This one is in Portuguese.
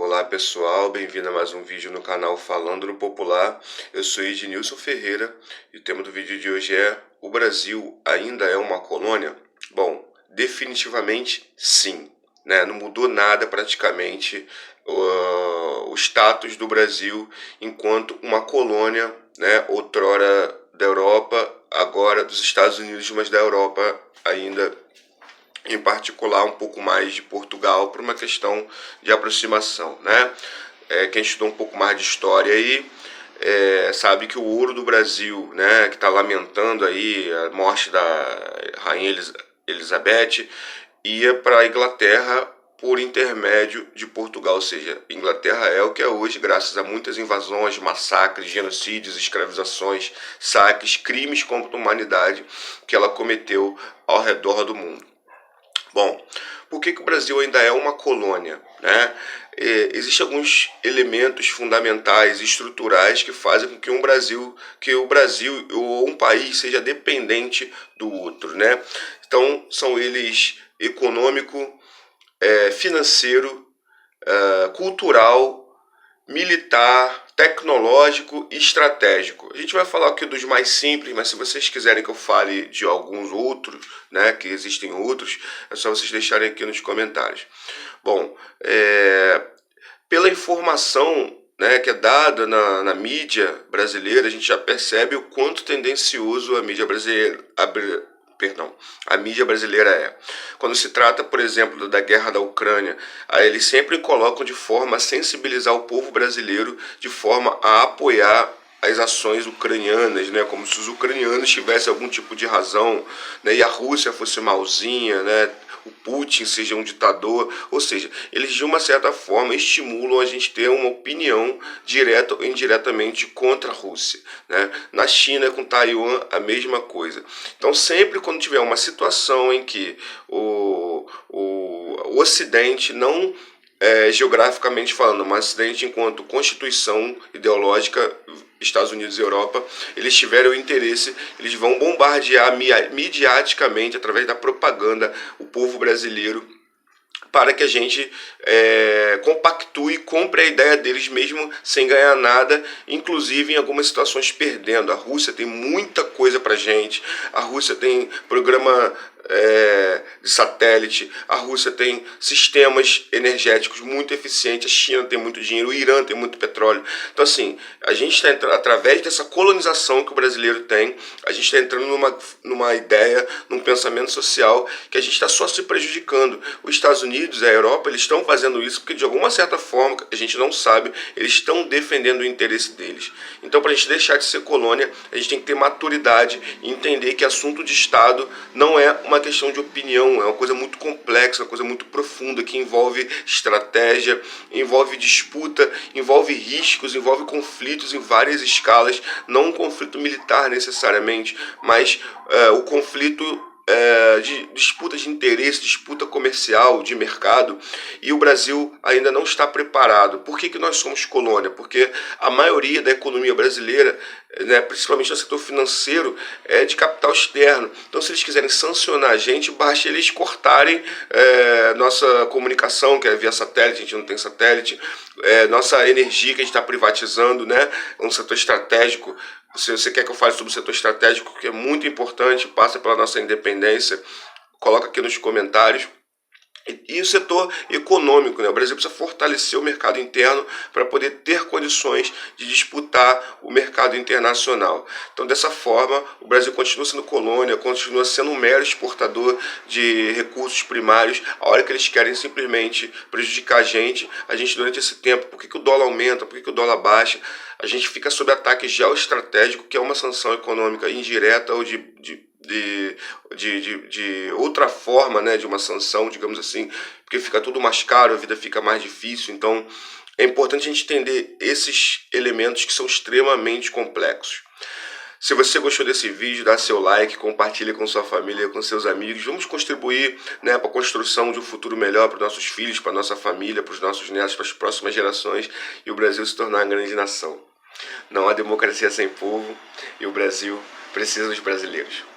Olá pessoal, bem-vindo a mais um vídeo no canal Falando no Popular. Eu sou Ednilson Ferreira e o tema do vídeo de hoje é: o Brasil ainda é uma colônia? Bom, definitivamente sim, né? Não mudou nada praticamente o status do Brasil enquanto uma colônia, né? Outrora da Europa, agora dos Estados Unidos, mas da Europa ainda, em particular um pouco mais de Portugal, por uma questão de aproximação, né? Quem estudou um pouco mais de história aí sabe que o ouro do Brasil, né, que está lamentando aí a morte da rainha Elizabeth, ia para a Inglaterra por intermédio de Portugal, ou seja, Inglaterra é o que é hoje, graças a muitas invasões, massacres, genocídios, escravizações, saques, crimes contra a humanidade que ela cometeu ao redor do mundo. Bom, por que o Brasil ainda é uma colônia, né? Existem alguns elementos fundamentais, estruturais, que fazem com que o Brasil ou um país seja dependente do outro, né? Então, são eles econômico, financeiro, cultural, militar, tecnológico e estratégico. A gente vai falar aqui dos mais simples, mas se vocês quiserem que eu fale de alguns outros, né, que existem outros, é só vocês deixarem aqui nos comentários. Bom, pela informação, né, que é dada na mídia brasileira, a gente já percebe o quanto tendencioso a mídia brasileira, a mídia brasileira é. Quando se trata, por exemplo, da guerra da Ucrânia, aí eles sempre colocam de forma a sensibilizar o povo brasileiro, de forma a apoiar as ações ucranianas, né, como se os ucranianos tivessem algum tipo de razão, né, e a Rússia fosse malzinha, né, o Putin seja um ditador, ou seja, eles de uma certa forma estimulam a gente ter uma opinião direta ou indiretamente contra a Rússia, né? Na China, com Taiwan, a mesma coisa. Então, sempre quando tiver uma situação em que o Ocidente não, geograficamente falando, mas Ocidente enquanto constituição ideológica, Estados Unidos e Europa, eles tiverem o interesse, eles vão bombardear midiaticamente, através da propaganda, o povo brasileiro, para que a gente compactue e compre a ideia deles mesmo sem ganhar nada, inclusive em algumas situações perdendo. A Rússia tem muita coisa pra gente, a Rússia tem programa de satélite, a Rússia tem sistemas energéticos muito eficientes, a China tem muito dinheiro, o Irã tem muito petróleo. Então assim, a gente está entrando, através dessa colonização que o brasileiro tem, a gente está entrando numa ideia, num pensamento social que a gente está só se prejudicando. Os Estados Unidos, a Europa, eles estão fazendo isso porque de alguma certa forma, a gente não sabe, eles estão defendendo o interesse deles. Então, para a gente deixar de ser colônia, a gente tem que ter maturidade e entender que assunto de Estado não é uma questão de opinião, é uma coisa muito complexa, uma coisa muito profunda, que envolve estratégia, envolve disputa, envolve riscos, envolve conflitos em várias escalas, não um conflito militar necessariamente, mas o conflito de disputa de interesse, disputa comercial, de mercado, e o Brasil ainda não está preparado. Por que nós somos colônia? Porque a maioria da economia brasileira, né, principalmente no setor financeiro, é de capital externo. Então, se eles quiserem sancionar a gente, basta eles cortarem nossa comunicação, que é via satélite, a gente não tem satélite, nossa energia que a gente está privatizando, né, é um setor estratégico. Se você quer que eu fale sobre o setor estratégico, que é muito importante, passa pela nossa independência, coloca aqui nos comentários. E o setor econômico, né? O Brasil precisa fortalecer o mercado interno para poder ter condições de disputar o mercado internacional. Então, dessa forma, o Brasil continua sendo colônia, continua sendo um mero exportador de recursos primários. A hora que eles querem simplesmente prejudicar a gente durante esse tempo, por que o dólar aumenta, por que o dólar baixa, a gente fica sob ataque geoestratégico, que é uma sanção econômica indireta ou de outra forma, né, de uma sanção, digamos assim, porque fica tudo mais caro, a vida fica mais difícil. Então é importante a gente entender esses elementos que são extremamente complexos. Se você gostou desse vídeo, dá seu like, compartilha com sua família, com seus amigos. Vamos contribuir, né, para a construção de um futuro melhor para os nossos filhos, para a nossa família, para os nossos netos, para as próximas gerações, e o Brasil se tornar uma grande nação. Não há democracia sem povo, e o Brasil precisa dos brasileiros.